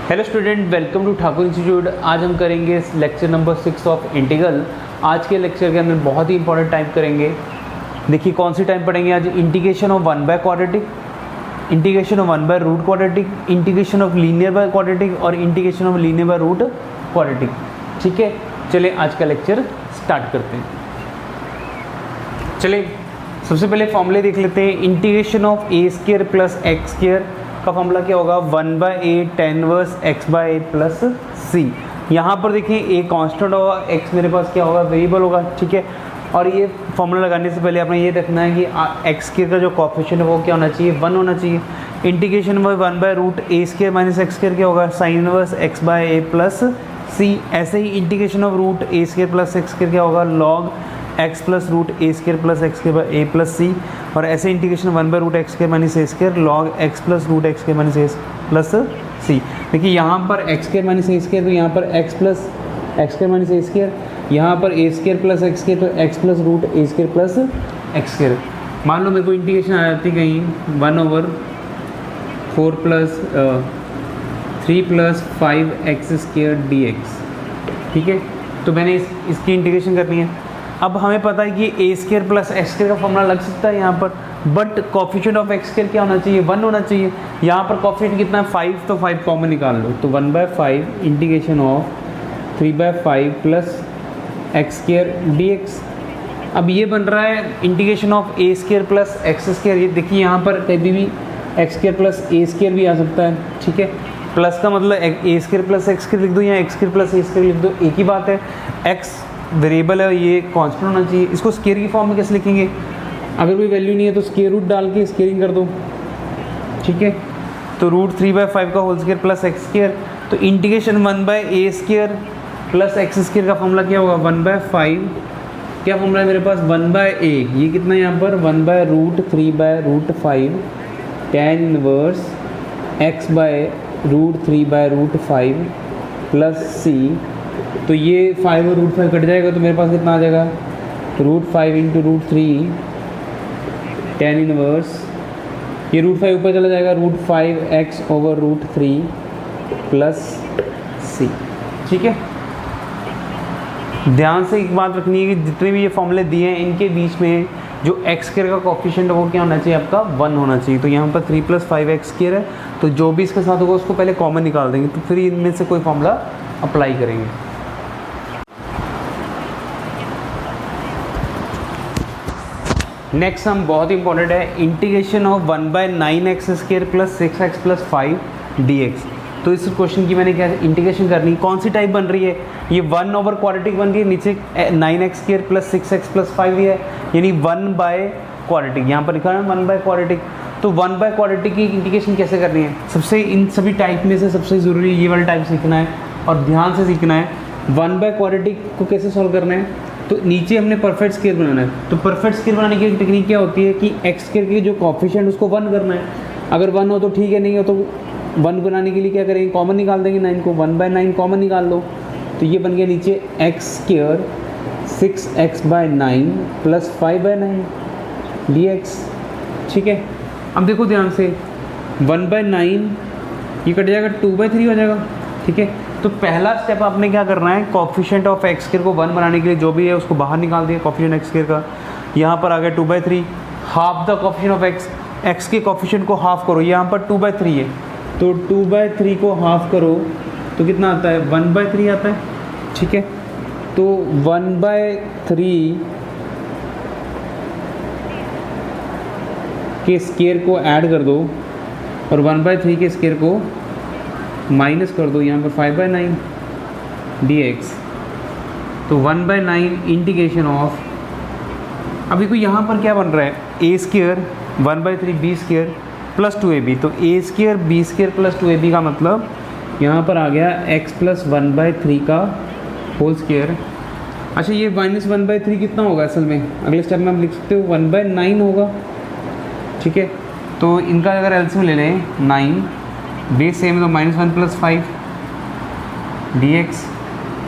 Hello student, welcome to Thakur institute. आज हम करेंगे लेक्चर नंबर 6 ऑफ इंटीग्रल। आज के लेक्चर के अंदर बहुत ही इंपॉर्टेंट टाइप करेंगे। देखिए कौन सी टाइप पढ़ेंगे आज। Integration of 1 by quadratic, integration of 1 by root quadratic, integration of linear by quadratic और integration of linear by root quadratic. ठीक है, चलिए आज का लेक्चर स्टार्ट करते हैं। चलिए सबसे पहले फॉर्मूले देख लेते हैं। Integration of a square plus x square का फॉर्मूला क्या होगा, 1/a tan inverse x by a plus c. यहाँ पर देखिए ए कांस्टेंट होगा, x मेरे पास क्या होगा, वेरिएबल होगा। ठीक है, और ये फॉर्मूला लगाने से पहले आपने ये रखना है कि एक्स स्क्वायर का जो कोएफिशिएंट है वो क्या होना चाहिए, 1 होना चाहिए। Integration by 1/√a square minus x square क्या होगा, sine inverse x by a plus c. ऐसे ही integration of root a square plus x square क्या होगा, log x plus root a square plus x square by a plus c. और ऐसे integration 1/√x square minus a square log x plus root x square minus a plus c. देखिए यहाँ पर x square minus a square, तो यहाँ पर x plus x square minus a square, यहाँ पर a square plus x square, तो x plus root a square plus x square. मान लो मेरे को इंटीग्रेशन आ जाती कहीं 1/4 plus 3 plus 5x square dx। ठीक है, तो मैंने इसकी इंटीग्रेशन करनी है। अब हमें पता है कि a square plus x square का फॉर्मूला लग सकता है यहाँ पर, but coefficient of x square क्या होना चाहिए, 1 होना चाहिए। यहाँ पर कोएफिशिएंट कितना है, 5, तो 5 कॉमन निकाल लो, तो 1/5 integration of 3/5 plus x square dx। अब ये बन रहा है integration of a square plus x square. ये देखिए यहाँ पर कभी भी x square plus a square भी आ सकता है। ठीक है, प्लस का मतलब ए स्क्वायर प्लस एक्स स्क्वायर लिख दो या x square plus a square लिख दो, एक ही बात है। एक्स वेरिएबल है, ये कांस्टेंट होना चाहिए। इसको स्क्वायर की फॉर्म में कैसे लिखेंगे, अगर कोई वैल्यू नहीं है तो स्क्वायर रूट डाल के स्क्वायरिंग कर दो। ठीक है, तो √3/5 का whole square plus x square, तो integration 1/a square plus x square का फॉर्मूला क्या होगा, 1/5। क्या फॉर्मूला है मेरे पास, 1/a, ये कितना है यहाँ पर 1/√3/5 tan inverse x by √3/5 plus c. तो ये 5 और √5 कट जाएगा, तो मेरे पास कितना आ जाएगा, √5 इंटू √3 tan इनवर्स, ये √5 ऊपर चला जाएगा, √5x ओवर √3 प्लस सी। ठीक है, ध्यान से एक बात रखनी है कि जितने भी ये फॉर्मूले दिए हैं इनके बीच में जो एक्स स्क्वायर का कोएफिशिएंट है वो क्या होना चाहिए, आपका 1 होना चाहिए। तो यहाँ पर 3 + 5x स्क्वायर है, तो जो भी इसके साथ होगा उसको पहले कॉमन निकाल देंगे, तो फिर इनमें से कोई फॉर्मूला अप्लाई करेंगे। नेक्स्ट हम बहुत इंपॉर्टेंट है, integration of 1/9x square plus 6x plus 5 dx। तो इस क्वेश्चन की मैंने क्या इंटीग्रेशन करनी, कौन सी टाइप बन रही है, ये 1 ओवर क्वाड्रेटिक बन रही है, नीचे 9x square plus 6x plus 5 है, यानी 1 बाय क्वाड्रेटिक। यहाँ पर लिखा है 1 बाय क्वाड्रेटिक। तो 1 बाय क्वाड्रेटिक की इंटीग्रेशन कैसे करनी है, सबसे इन सभी टाइप में से सबसे ज़रूरी ये वाला टाइप सीखना है और ध्यान से सीखना है। 1 बाय क्वाड्रेटिक को कैसे सॉल्व करना है, तो नीचे हमने परफेक्ट स्क्वायर बनाना है। तो परफेक्ट स्क्वायर बनाने की टेक्निक क्या होती है कि एक्स स्क्वायर की जो कोएफिशिएंट उसको 1 करना है। अगर 1 हो तो ठीक है, नहीं हो तो 1 बनाने के लिए क्या करेंगे, कॉमन निकाल देंगे 9 को, 1/9 कॉमन निकाल लो, तो ये बन गया नीचे x square 6x/9 plus 5/9 dx। ठीक है, अब देखो ध्यान से 1/9 ये कट जाएगा, 2/3 हो जाएगा। ठीक है, तो पहला स्टेप आपने क्या करना है, कोएफिशिएंट ऑफ एक्स स्क्वायर को 1 बनाने के लिए जो भी है उसको बाहर निकाल दिया, कोएफिशिएंट एक्स स्क्वायर का। यहाँ पर आ गया 2/3, half the coefficient of x के कोएफिशिएंट को हाफ करो, यहाँ पर 2/3 है, तो 2/3 को हाफ करो तो कितना आता है, 1/3 आता है। ठीक है, तो 1/3 के स्क्वायर को ऐड कर दो और 1/3 के स्क्वायर को माइनस कर दो, यहाँ पर 5/9 dx। तो 1/9 इंटीग्रेशन ऑफ, अभी को यहाँ पर क्या बन रहा है, a square 1/3 b square plus 2ab। तो a square b square plus 2ab का मतलब यहाँ पर आ गया x प्लस 1/3 का होल स्क्वायर। अच्छा, ये -1/3 कितना होगा असल में, अगले स्टेप में हम लिख सकते हो 1/9 होगा। ठीक है, तो इनका अगर एलसीएम ले लें 9 बेस सेम, तो -1 + 5 dx,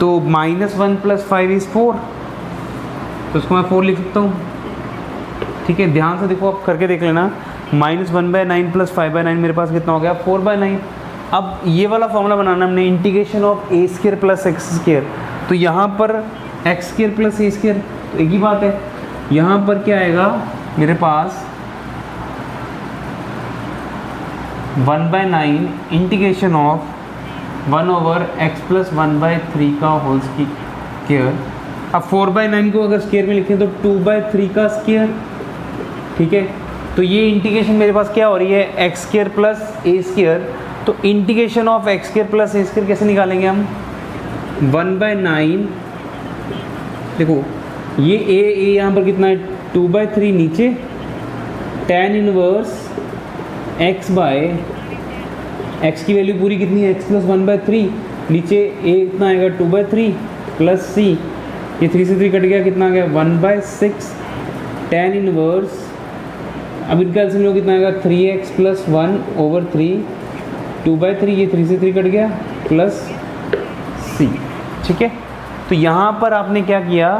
तो -1 + 5 = 4, तो उसको मैं 4 लिख सकता हूँ। ठीक है, ध्यान से देखो, आप करके देख लेना, -1/9 + 5/9 मेरे पास कितना हो गया, 4/9। अब ये वाला फॉर्मूला बनाना हमने, integration of A square plus x square, तो यहाँ पर एक्स स्क्र प्लस ए स्क्र, तो एक ही बात है, यहाँ पर क्या आएगा मेरे पास 1/9 इंटीग्रेशन ऑफ 1/x प्लस 1/3 का होल स्क्वायर। अब 4/9 को अगर स्क्वायर में लिखें तो 2/3 का स्क्वायर, ठीक है। तो ये इंटीग्रेशन मेरे पास क्या हो रही है, x square plus a square, तो integration of x square plus a square कैसे निकालेंगे हम, 1/9, देखो ये ए यहाँ पर कितना है 2/3 नीचे, tan inverse x by x की वैल्यू पूरी कितनी है x प्लस 1/3, नीचे a इतना आएगा 2/3 प्लस c, ये 3 से 3 कट गया, कितना आ गया 1/6 tan इनवर्स, अब इनका एलसीएम लो कितना आएगा 3x प्लस 1/3 2/3, ये 3 से 3 कट गया प्लस c, ठीक है। तो यहाँ पर आपने क्या किया,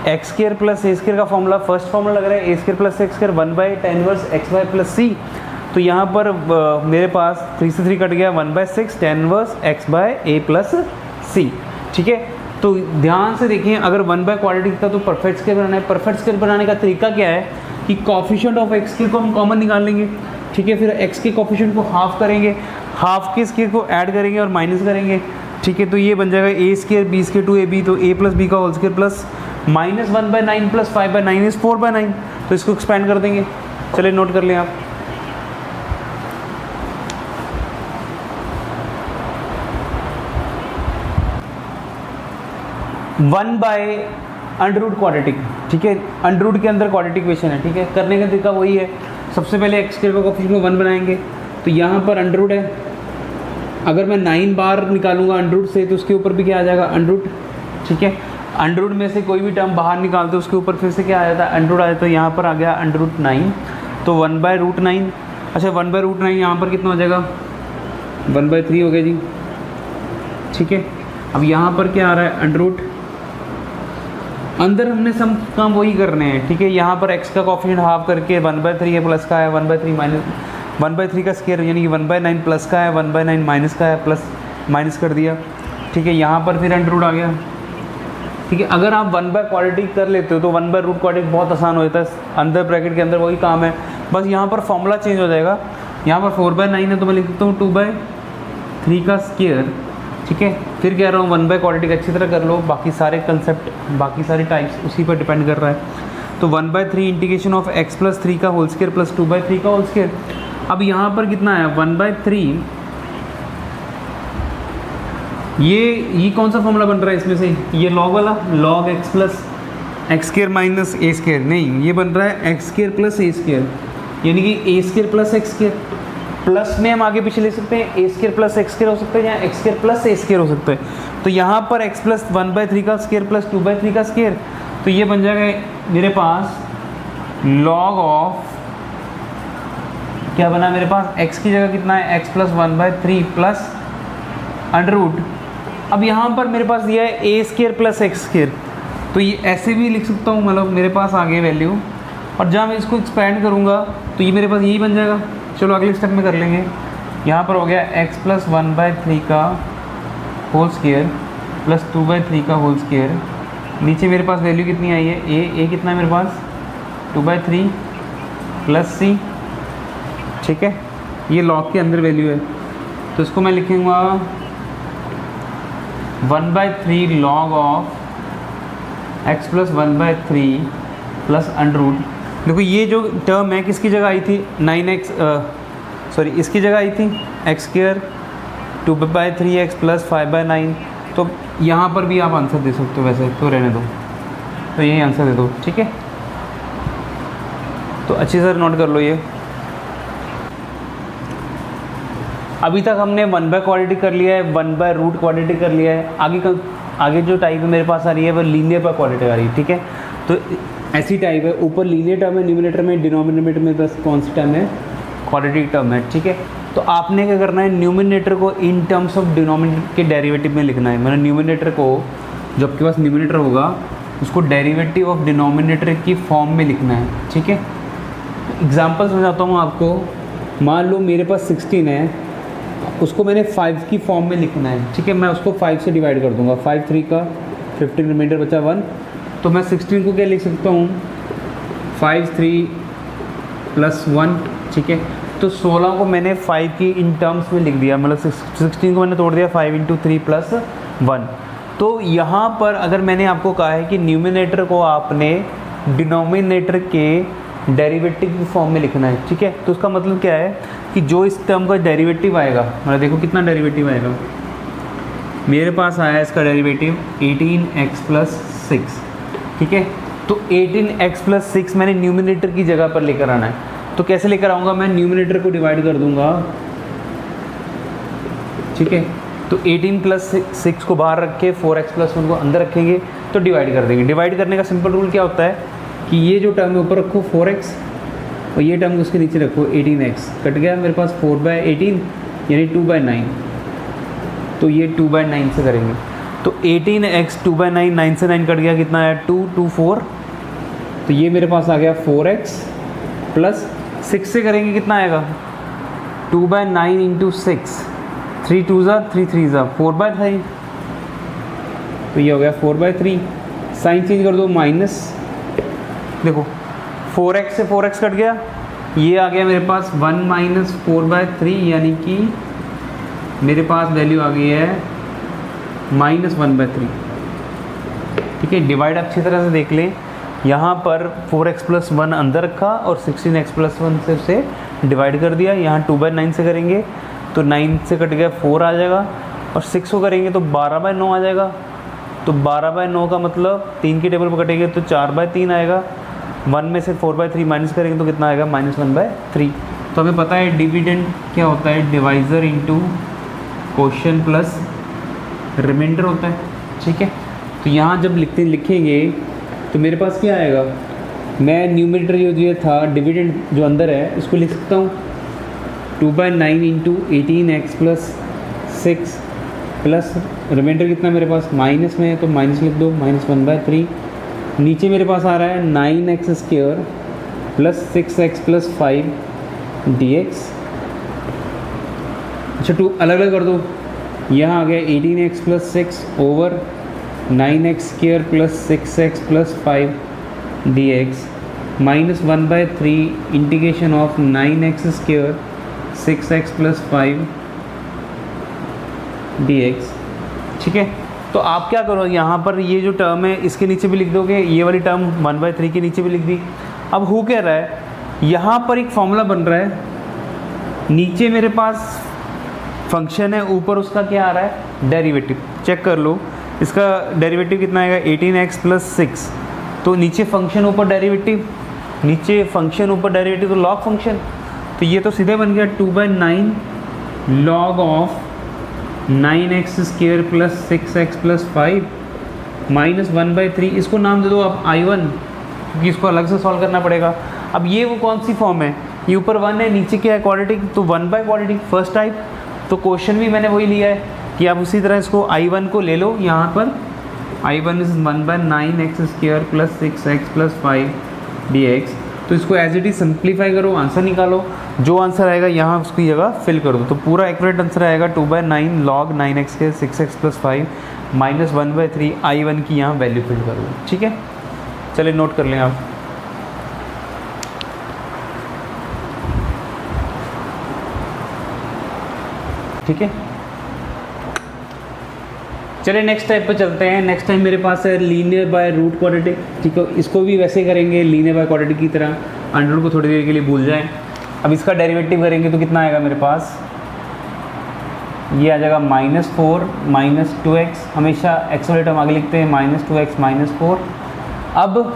x square plus a square का फॉर्मूला, फर्स्ट फॉर्मूला लग रहा है a square plus x square 1/tan inverse x by plus c, तो यहाँ पर मेरे पास 3 से 3 कट गया 1/6 tan inverse x by a plus c, ठीक है। तो ध्यान से देखें, अगर 1/क्वाड्रेटिक था तो परफेक्ट स्क्वायर बनाना है। परफेक्ट स्क्वायर बनाने का तरीका क्या है कि कॉफिशिएंट ऑफ एक्स स्क्वायर को हम कॉमन निकाल लेंगे, ठीक है, फिर एक्स के कॉफिशिएंट को हाफ करेंगे, हाफ के स्क्वायर को ऐड करेंगे और माइनस करेंगे, ठीक है। तो ये बन जाएगा ए स्क्वायर बी स्क्वायर 2ab, तो a प्लस बी का whole square plus minus 1/9 plus 5/9 is 4/9, तो इसको एक्सपेंड कर देंगे। चलिए नोट कर लें आप, √1 क्वाड्रेटिक, ठीक है, √रूट के अंदर क्वाड्रेटिक इक्वेशन है, ठीक है। करने का तरीका वही है, सबसे पहले एक्स स्क्वायर का कोएफिशिएंट को 1 बनाएंगे, तो यहाँ पर √, है, अगर मैं 9 बार निकालूंगा √रूट से तो उसके ऊपर भी क्या आ जाएगा √रूट, ठीक है। √रूट में से कोई भी टर्म बाहर निकालते उसके ऊपर फिर से क्या आ जाता है √रूट आ जाता है, तो यहाँ पर आ गया √9, तो 1/√9, अच्छा 1/√9 यहाँ पर कितना हो जाएगा 1/3 हो गया जी, ठीक है। अब यहाँ पर क्या आ रहा है √रूट, अंदर हमने सम काम वही करने हैं, ठीक है। यहाँ पर x का कोएफिशिएंट हाफ करके 1/3 है, प्लस का है 1/3 माइनस 1/3 का स्क्वायर यानी कि 1/9 प्लस का है 1/9 माइनस का है, प्लस माइनस कर दिया, ठीक है। यहाँ पर फिर √रूट आ गया, ठीक है। अगर आप 1/क्वाड्रेटिक कर लेते हो तो 1/√, क्वाड्रेटिक बहुत आसान हो जाता है, अंदर ब्रैकेट के अंदर वही काम है, बस यहाँ पर फॉर्मूला चेंज हो जाएगा। यहाँ पर 4/9 है तो मैं लिख सकता हूँ 2/3 का स्क्वायर, ठीक है। फिर कह रहा हूँ 1/क्वाड्रेटिक अच्छी तरह कर लो, बाकी सारे कंसेप्ट, बाकी सारे टाइप्स उसी पर डिपेंड कर रहा है। तो 1/3 इंटीग्रेशन ऑफ x प्लस 3 का होल स्क्वायर प्लस 2/3 का होल स्क्वायर। अब यहाँ पर कितना है 1/3, ये कौन सा फॉर्मूला बन रहा है इसमें से, ये लॉग वाला, log x plus x square minus a square, नहीं ये बन रहा है x square plus a square, यानी कि a square plus x square, plus में हम आगे पीछे ले सकते हैं, a square plus x square हो सकता है या x square plus a square हो सकता है। तो यहाँ पर x प्लस 1/3 का स्क्वायर प्लस 2/3 का स्क्वायर, तो ये बन जाएगा मेरे पास लॉग ऑफ, क्या बना मेरे पास, x की जगह कितना है x प्लस 1/3 प्लस √रूट। अब यहाँ पर मेरे पास दिया है a square plus x square, तो ये ऐसे भी लिख सकता हूँ, मतलब मेरे पास आ गई वैल्यू, और जहाँ मैं इसको एक्सपेंड करूँगा तो ये मेरे पास यही बन जाएगा। चलो अगले स्टेप में कर लेंगे। यहाँ पर हो गया x प्लस 1/3 का होल स्क्वायर प्लस 2/3 का होल स्क्वायर, नीचे मेरे पास वैल्यू कितनी आई है, a कितना है मेरे पास 2/3 प्लस c, ठीक है। ये लॉग के अंदर वैल्यू है, तो इसको मैं लिखूँगा 1/3 log of x plus 1/3 plus √root. देखो ये जो टर्म है किसकी जगह आई थी, 9x, सॉरी इसकी जगह आई थी एक्स स्क्वायर 2/3x प्लस 5/9, तो यहाँ पर भी आप आंसर दे सकते हो, वैसे तो रहने दो, तो यही आंसर दे दो, ठीक है। तो अच्छी तरह नोट कर लो ये। अभी तक हमने 1/क्वाड्रेटिक कर लिया है, 1/रूट क्वाड्रेटिक कर लिया है, आगे जो टाइप है मेरे पास आ रही है वो लीनियर पर क्वाड्रेटिक आ रही है, ठीक है। तो ऐसी टाइप है, ऊपर लीनियर टर्म है न्यूमरेटर में, डिनोमिनेटर में बस कौन सी टर्म है, क्वाड्रेटिक टर्म है, ठीक है। तो आपने क्या करना है, न्यूमरेटर को इन टर्म्स ऑफ डिनोमिनेटर के डेरिवेटिव में लिखना है। मतलब न्यूमरेटर को, जो आपके पास न्यूमरेटर होगा उसको डेरिवेटिव ऑफ डिनोमिनेटर की फॉर्म में लिखना है, ठीक है। एग्जाम्पल समझाता हूँ आपको। मान लो मेरे पास 16 है, उसको मैंने 5 की फॉर्म में लिखना है, ठीक है। मैं उसको 5 से डिवाइड कर दूंगा, 5 3 का 15, रिमाइंडर बचा 1। तो मैं 16 को क्या लिख सकता हूँ, 5 3 प्लस 1, ठीक है। तो 16 को मैंने 5 की इन टर्म्स में लिख दिया, मतलब 16 को मैंने तोड़ दिया 5 इंटू 3 प्लस 1। तो यहाँ पर अगर मैंने आपको कहा है कि न्यूमिनेटर को आपने डिनोमिनेटर के डेरिवेटिव की फॉर्म में लिखना है, ठीक है। तो उसका मतलब क्या है कि जो इस टर्म का डेरिवेटिव आएगा, मतलब देखो कितना डेरिवेटिव आएगा, मेरे पास आया इसका डेरिवेटिव 18x प्लस 6, ठीक है। तो 18x प्लस 6 मैंने न्यूमिनेटर की जगह पर लेकर आना है। तो कैसे लेकर आऊँगा, मैं न्यूमिनेटर को डिवाइड कर दूंगा, ठीक है। तो 18 प्लस 6 को बाहर रख के 4x प्लस 1 को अंदर रखेंगे तो डिवाइड कर देंगे। डिवाइड करने का सिंपल रूल क्या होता है कि ये जो टर्म है ऊपर रखो 4x और ये टर्म उसके नीचे रखो 18x, कट गया मेरे पास 4/18 यानी 2/9। तो ये 2/9 से करेंगे, तो 18x 2/9, 9 से 9 कट गया, कितना है 2 2 4। तो ये मेरे पास आ गया 4x प्लस 6 से करेंगे कितना आएगा 2/9 इंटू 6, 3 2 ज़ा 3 3 ज़ा 4/3। तो ये हो गया 4/3। साइन चेंज कर दो, माइनस, देखो 4x से 4x कट गया, ये आ गया मेरे पास 1 माइनस 4/3, यानी कि मेरे पास वैल्यू आ गई है -1/3, ठीक है। डिवाइड अच्छी तरह से देख लें, यहाँ पर 4x प्लस 1 अंदर रखा और 16x प्लस 1 से उसे डिवाइड कर दिया। यहाँ 2/9 से करेंगे तो 9 से कट गया 4 आ जाएगा, और 6 को करेंगे तो 12/9 आ जाएगा। तो 12/9 का मतलब 3 की टेबल पर कटेंगे तो 4/3 आएगा। 1 में से 4/3 माइनस करेंगे तो कितना आएगा -1/3। तो हमें पता है डिविडेंड क्या होता है, divisor into quotient plus remainder होता है, ठीक है। तो यहाँ जब लिखेंगे तो मेरे पास क्या आएगा, मैं न्यूमरेटर जो था डिविडेंड जो अंदर है उसको लिख सकता हूँ 2/9 into 18x plus 6 plus remainder कितना मेरे पास माइनस में है तो माइनस लिख दो, -1/3। नीचे मेरे पास आ रहा है 9x² plus 6x plus 5 dx। अच्छा 2 अलग अलग कर दो, यहाँ आ गया 18x plus 6 over 9x² plus 6x plus 5 dx -1/3 integration of 9x² 6x plus 5 dx, ठीक है। तो आप क्या करो, यहाँ पर ये जो टर्म है इसके नीचे भी लिख दोगे, ये वाली टर्म 1/3 के नीचे भी लिख दी। अब हो क्या रहा है, यहाँ पर एक फॉर्मूला बन रहा है, नीचे मेरे पास फंक्शन है, ऊपर उसका क्या आ रहा है डेरिवेटिव। चेक कर लो, इसका डेरिवेटिव कितना आएगा 18x प्लस 6। तो नीचे फंक्शन ऊपर डेरिवेटिव, नीचे फंक्शन ऊपर डेरिवेटिव, तो लॉग फंक्शन। तो ये तो सीधे बन गया 2/9 log of 9x² plus 6x plus 5 -1/3। इसको नाम दे दो आप I1, क्योंकि इसको अलग से सॉल्व करना पड़ेगा। अब ये वो कौन सी फॉर्म है, ये ऊपर 1 है, नीचे क्या है क्वाड्रेटिक, तो 1/क्वाड्रेटिक फर्स्ट टाइप। तो क्वेश्चन भी मैंने वही लिया है कि आप उसी तरह इसको I1 को ले लो, यहाँ पर I1 is 1/9x² plus 6x plus 5 dx। तो इसको एज इट इज सिंप्लीफाई करो, आंसर निकालो, जो आंसर आएगा यहाँ उसकी जगह फिल कर दो। तो पूरा एक्यूरेट आंसर आएगा 2/9 log 9x के 6x प्लस 5 -1/3 I1 की यहाँ वैल्यू फिल कर दो, ठीक है। चलिए नोट कर लें आप। ठीक है, चलिए नेक्स्ट टाइप पे चलते हैं। नेक्स्ट टाइम मेरे पास है लीनियर बाय रूट क्वाड्रेटिक, ठीक है। इसको भी वैसे करेंगे लीनियर बाय क्वाड्रेटिक की तरह, अंडर को थोड़ी देर के लिए भूल जाएं। अब इसका डेरिवेटिव करेंगे तो कितना आएगा मेरे पास, ये आ जाएगा -4 -2x, हमेशा एक्स वाले टर्म आगे लिखते हैं, -2x -4। अब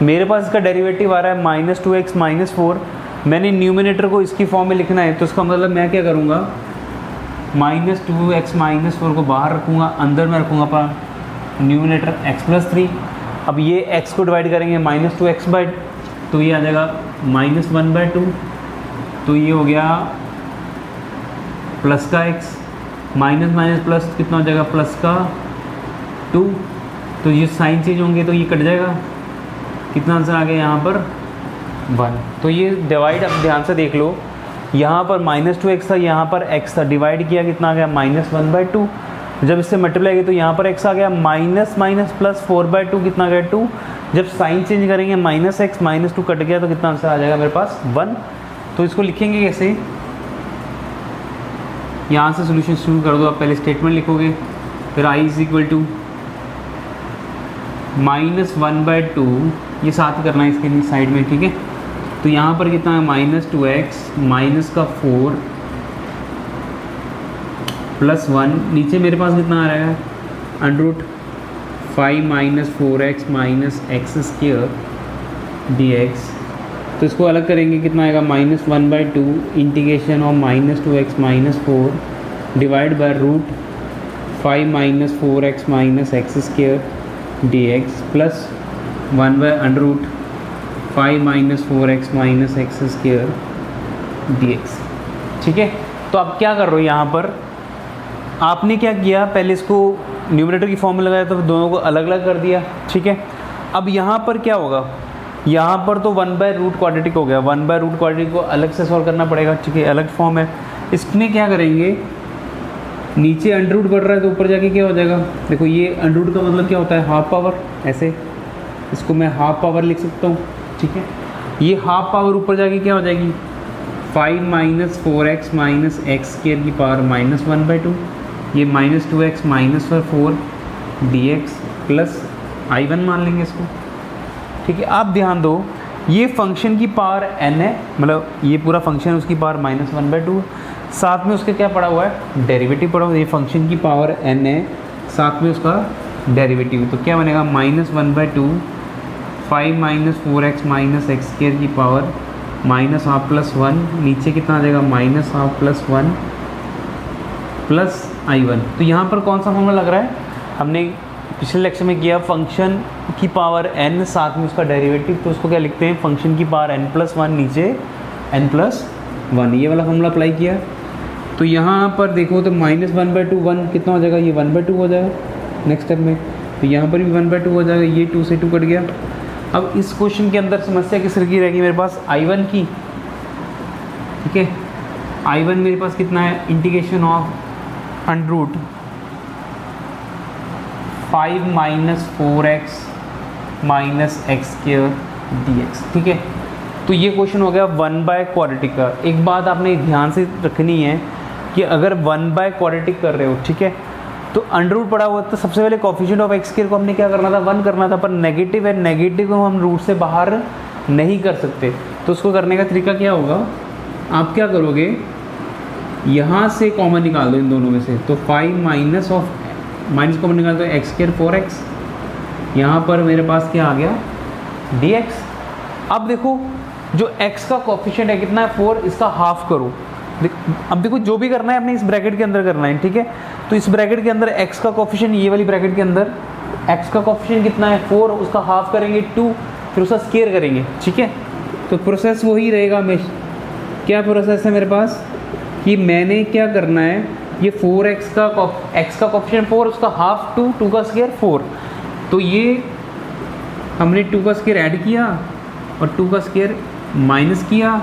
मेरे पास इसका डेरिवेटिव आ रहा है -2x -4, मैंने न्यूमिनेटर को इसकी फॉर्म में लिखना है, तो इसका मतलब मैं क्या करूँगा, -2x -4 को बाहर रखूँगा, अंदर में रखूँगा अपना न्यूमिनेटर x प्लस 3। अब ये x को डिवाइड करेंगे -2x बाई, तो ये आ जाएगा -1/2। तो ये हो गया प्लस का x, माइनस माइनस प्लस कितना हो जाएगा प्लस का 2। तो ये साइन चेंज होंगे तो ये कट जाएगा, कितना आंसर आ गया यहाँ पर 1। तो ये डिवाइड अब ध्यान से देख लो, यहाँ पर -2x था, यहाँ पर x था, डिवाइड किया कितना आ गया -1/2। जब इससे मल्टीप्लाई किया तो यहाँ पर x आ गया, माइनस माइनस प्लस 4/2 कितना आ गया 2। जब साइन चेंज करेंगे -x -2 कट गया तो कितना आंसर आ जाएगा मेरे पास 1। तो इसको लिखेंगे कैसे, यहाँ से सोल्यूशन शुरू कर दो आप। पहले स्टेटमेंट लिखोगे, फिर i इज इक्वल टू -1/2, ये साथ करना है इसके साइड में, ठीक है। तो यहाँ पर कितना है -2x माइनस का 4 प्लस 1, नीचे मेरे पास कितना आ रहा है √5 - 4x माइनस x² dx। तो इसको अलग करेंगे, कितना आएगा -1/2 integration of -2x minus 4 divide by √5 - 4x minus x² dx plus 1/√5 - 4x minus x² dx, ठीक है। तो आप क्या कर रहे हो, यहाँ पर आपने क्या किया, पहले इसको न्यूमरेटर की फॉर्म में लगाया तो दोनों को अलग अलग कर दिया, ठीक है। अब यहाँ पर क्या होगा, यहाँ पर तो 1/रूट क्वाड्रेटिक हो गया, 1/रूट क्वाड्रेटिक को अलग से सॉल्व करना पड़ेगा, ठीक है, अलग फॉर्म है। इसमें क्या करेंगे, नीचे अंडररूट बढ़ रहा है तो ऊपर जाके क्या हो जाएगा, देखो ये अंडररूट का मतलब क्या होता है हाफ पावर, ऐसे इसको मैं हाफ पावर लिख सकता हूँ, ठीक है। ये हाफ पावर ऊपर जाके क्या हो जाएगी 5 - 4x माइनस x² की पावर -1/2, ये -2x minus 4 dx plus I1 मान लेंगे इसको, ठीक है। आप ध्यान दो, ये फंक्शन की पावर n है, मतलब ये पूरा फंक्शन उसकी पावर -1/2, साथ में उसके क्या पड़ा हुआ है डेरिवेटिव पड़ा हुआ है, ये फंक्शन की पावर n है, साथ में उसका डेरिवेटिव, तो क्या बनेगा -1/2 5 - 4x माइनस x² की पावर -½ प्लस 1, नीचे कितना आ जाएगा -½ प्लस 1 प्लस I1। तो यहाँ पर कौन सा फॉर्मूला लग रहा है, हमने पिछले लेक्चर में किया फंक्शन की पावर n साथ में उसका डेरिवेटिव, तो उसको क्या लिखते हैं फंक्शन की पावर n+1 नीचे n+1, ये वाला फॉर्मूला अप्लाई किया। तो यहाँ पर देखो तो -1/2 1 कितना हो जाएगा, ये 1/2 हो जाएगा नेक्स्ट स्टेप में, तो यहाँ पर भी 1/2 हो जाएगा, ये 2 से 2 कट गया। अब इस क्वेश्चन के अंदर समस्या किस तरह की रहेगी मेरे पास I1 की, ठीक है। I1 मेरे पास कितना है, integration of √5 - 4x minus x² dx, ठीक है। तो ये क्वेश्चन हो गया 1/क्वाड्रेटिक का। एक बात आपने ध्यान से रखनी है कि अगर 1/क्वाड्रेटिक कर रहे हो, ठीक है, तो अंडररूट पड़ा हुआ तो सबसे पहले कोफिशिएंट ऑफ x² को हमने क्या करना था 1 करना था, पर नेगेटिव है, नेगेटिव को हम रूट से बाहर नहीं कर सकते। तो उसको करने का तरीका क्या होगा, आप क्या करोगे, यहाँ से कॉमन निकाल दो इन दोनों में से, तो 5 माइनस कॉमन निकाल दो x² 4x, यहाँ पर मेरे पास क्या आ गया dx। अब देखो जो x का कोफिशिएंट है कितना है 4, इसका हाफ करो। अब देखो जो भी करना है अपने इस ब्रैकेट के अंदर करना है, ठीक है। तो इस ब्रैकेट के अंदर x का कोफिशिएंट, ये वाली ब्रैकेट के अंदर x का कोफिशिएंट कितना है 4, उसका हाफ करेंगे 2, फिर उसका स्क्वायर करेंगे, ठीक है। तो प्रोसेस वही रहेगा हमेशा। क्या प्रोसेस है मेरे पास कि मैंने क्या करना है, ये 4x का x का कोफिशिएंट 4, उसका हाफ 2, 2 का स्क्वायर 4, तो ये हमने 2 का स्क्वायर ऐड किया और 2 का स्क्वायर माइनस किया,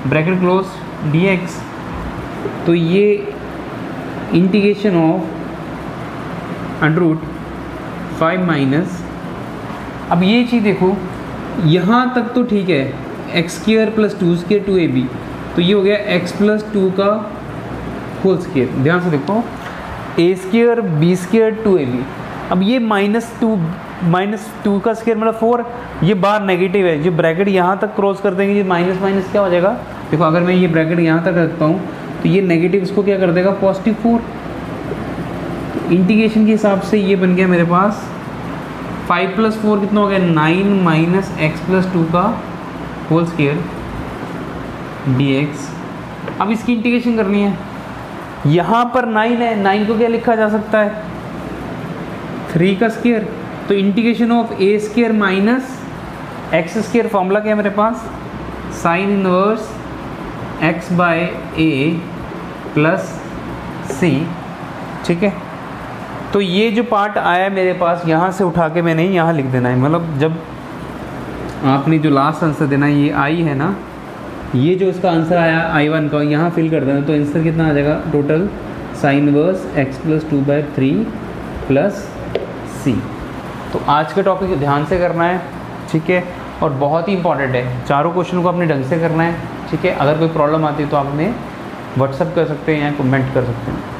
ब्रैकेट क्लोज dx। तो ये इंटीग्रेशन ऑफ √5 माइनस, अब ये चीज़ देखो यहाँ तक तो ठीक है, x² + 2² 2ab, तो ये हो गया x + 2 का होल स्क्वायर। ध्यान से देखो a² b² 2ab। अब ये -2 का स्क्वायर मतलब 4, ये बार नेगेटिव है, जो ब्रैकेट यहाँ तक क्रॉस कर देंगे ये माइनस माइनस क्या हो जाएगा, देखो अगर मैं ये ब्रैकेट यहाँ तक रखता हूँ तो ये नेगेटिव इसको क्या कर देगा +4। तो इंटीग्रेशन के हिसाब से ये बन गया मेरे पास 5 + 4 कितना हो गया 9 - x + 2 का होल स्क्वायर dx। अब इसकी इंटीग्रेशन करनी है, यहाँ पर 9 है, 9 को क्या लिखा जा सकता है 3 का स्क्वायर, तो integration of a² minus x², formula क्या है मेरे पास sine inverse x/a plus c, ठीक है। तो ये जो पार्ट आया मेरे पास यहाँ से उठा के मैंने यहाँ लिख देना है, मतलब जब आपने जो लास्ट आंसर देना है ये आई है ना, ये जो इसका आंसर आया I1 का यहाँ फिल कर देना, तो आंसर कितना आ जाएगा total sign inverse x plus 2/3 plus c। तो आज का टॉपिक ध्यान से करना है, ठीक है, और बहुत ही इंपॉर्टेंट है। चारों क्वेश्चन को अपने ढंग से करना है, ठीक है। अगर कोई प्रॉब्लम आती है तो आप हमें व्हाट्सअप कर सकते हैं या कमेंट कर सकते हैं।